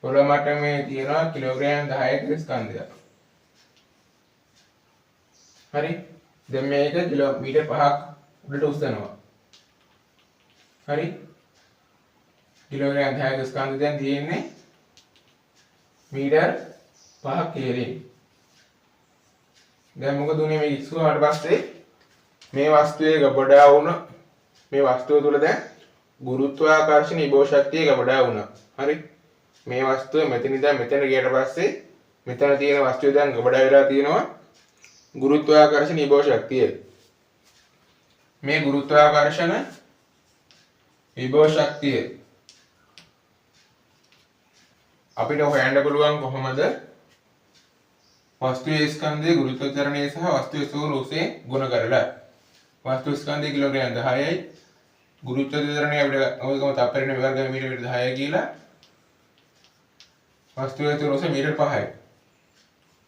Speaker 1: පොළොව මට්ටමේ තියෙනවා කිලෝග්‍රෑම් 10ක ස්කන්ධයක්. හරි. දැන් මේක කිලෝමීටර් 5ක් උඩට උස්සනවා. හරි. කිලෝග්‍රෑම් 10ක ස්කන්ධය දැන් තියෙන්නේ මීටර් 5ක් කියලා. දැන් මොකද උනේ මේ ඉස්සුවාට පස්සේ මේ වස්තුවේ ගබඩා වුණ මේ වස්තුව තුළ දැන් ගුරුත්වාකර්ෂණ ඉබෝ ශක්තිය ගබඩා වුණා. හරි. මේ වස්තුව මෙතන ඉඳන් මෙතන ගියට පස්සේ මෙතන තියෙන වස්තුව දැන් ගබඩා වෙලා තියෙනවා ගුරුත්වාකර්ෂණ ඉබෝ ශක්තිය. මේ ගුරුත්වාකර්ෂණ ඉබෝ ශක්තිය අපිට හොයන්න පුළුවන් කොහොමද? වස්තුවේ ස්කන්ධයේ ගුරුත්වාකර්ෂණය සහ වස්තුවේ ස්වරූපයෙන් ගුණ කරලා. වස්තු ස්කන්ධය කිලෝග්‍රෑම් 10යි ගුරුත්වාකර්ෂණය අපිට අවගම තප්පරෙන විවර්ග මීටර 10යි කියලා. වස්තුවේ ස්වරූපය මීටර 5යි.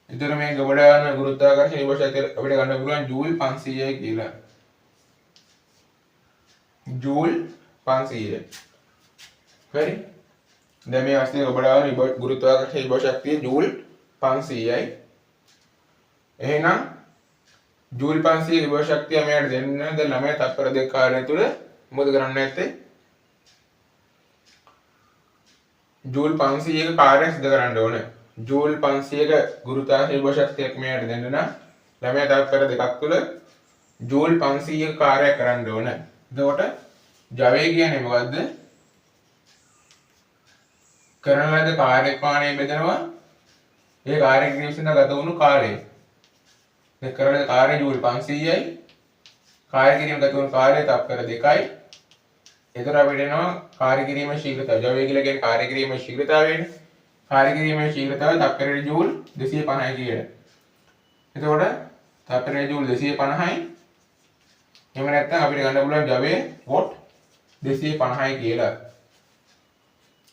Speaker 1: එතන මේ ගබඩා යන ගුරුත්වාකර්ෂණ ඉබෝ ශක්තිය අපිට ගන්න පුළුවන් ජූල් 500යි කියලා. ජූල් 500. හරි. දැන් මේ වස්තුවේ ගබඩා යන ගුරුත්වාකර්ෂණ ඉබෝ ශක්තිය ජූල් 500යි. එහෙනම් ජූල් 500 ඉබෝ ශක්තිය මෙයාට දෙන්න දැන් ළමයා තත්පර 2 කාලය තුල මොකද කරන්න නැත්තේ? ජූල් 500ක කාර්යය සිදු කරන්න ඕනේ. ජූල් 500ක ගුරුත්වාකර්ෂණ ඉබෝ ශක්තියක් මෙයාට දෙන්න නම් ළමයා තත්පර දෙකක් තුළ ජූල් 500ක කාර්යයක් කරන්න ඕන. එතකොට ජවය කියන්නේ මොකද්ද? කරන ලද කාර්ය ප්‍රමාණය බෙදනවා ඒ කාර්ය කිරීම සඳහා ගත වුණු කාලය. මේ කරන ලද කාර්ය ජූල් 500යි. කාර්ය කිරීම ගත වුණු කාලය තත්පර 2යි. එතකොට අපිට එනවා කාර්ය කිරීමේ ශීඝ්‍රතාවය. ජවය කියලා කියන්නේ කාර්ය කිරීමේ ශීඝ්‍රතාවයනේ. කාර්ය කිරීමේ ශීඝ්‍රතාවය තත්පරයට ජූල් 250යි කියලා. එතකොට තත්පරයට ජූල් 250යි. එහෙම නැත්නම් අපිට ගන්න පුළුවන් ජවය වොට් 250යි කියලා.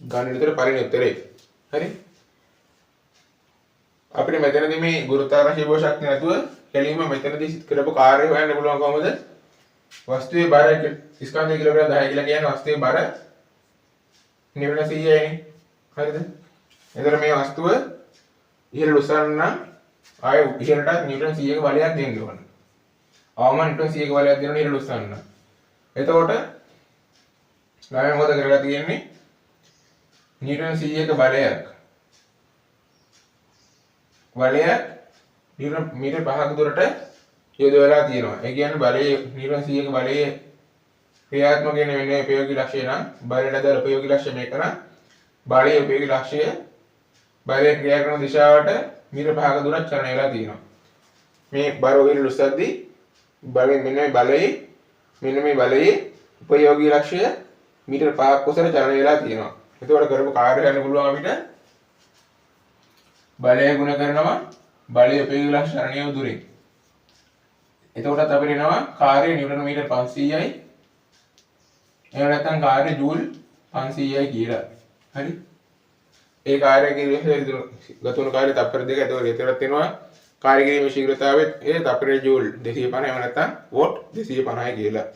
Speaker 1: ගන්න විතර පරිණි උත්තරේ. හරි. අපිට මෙතනදී මේ ගුරුත්වාකර්ෂණ බල ශක්තිය නැතුව කෙලින්ම මෙතනදී සිත් කරපු කාර්යය හොයන්න පුළුවන් කොහොමද? වස්තුවේ බර ස්කන්ධය කිලෝග්‍රෑම් 10 කියලා කියන්නේ වස්තුවේ බර නිවන 100යිනේ. හරිද? එතකොට මේ වස්තුව ඉහළට උස්සන්න ආයෙ ඉහළට නිව්ටන් 100ක බලයක් දෙන්න ඕන. අවම නිව්ටන් 100ක බලයක් දෙනවා ඉහළට උස්සන්න. එතකොට ළමයා මොකද කරලා තියෙන්නේ? නිව්ටන් 100ක බලයක් නිව්ටන් මීටර 5ක දුරට යොදවලා තියෙනවා. ඒ කියන්නේ බලයේ නිව්ටන් 100ක බලයේ ක්‍රියාත්මක වෙන වෙන්නේ උපයෝගී ලක්ෂය නම් බලයට අදාළ උපයෝගී ලක්ෂය මේක නම් බලයේ උපයෝගී ලක්ෂය බලයේ ක්‍රියා කරන දිශාවට මීටර 5ක දුරක් චලනය වෙලා තියෙනවා. මේ බර ඔහිල් උස්සද්දී බලයෙන් මෙන්න මේ බලයේ උපයෝගී ලක්ෂය මීටර 5ක් උසට චලනය වෙලා තියෙනවා. එතකොට කරපු කාර්යය ගන්න පුළුවන් අපිට බලය ගුණ කරනවා බලයේ උපයෝගී ලක්ෂ චලනීය දුරේ. එතකොටත් අපිට එනවා කාර්යය නිව්ටන් මීටර 500යි. එහෙම නැත්නම් කාර්යය ජූල් 500යි කියලා. හරි. ඒ කාර්ය කිරීමේ ගතුණු කාර්ය තත්පර 2. එතකොට එතරම් වෙනවා කාර්ය කිරීමේ ශීඝ්‍රතාවය ඒ තත්පරයේ ජූල් 250 එහෙම නැත්නම් වොට් 250යි කියලා.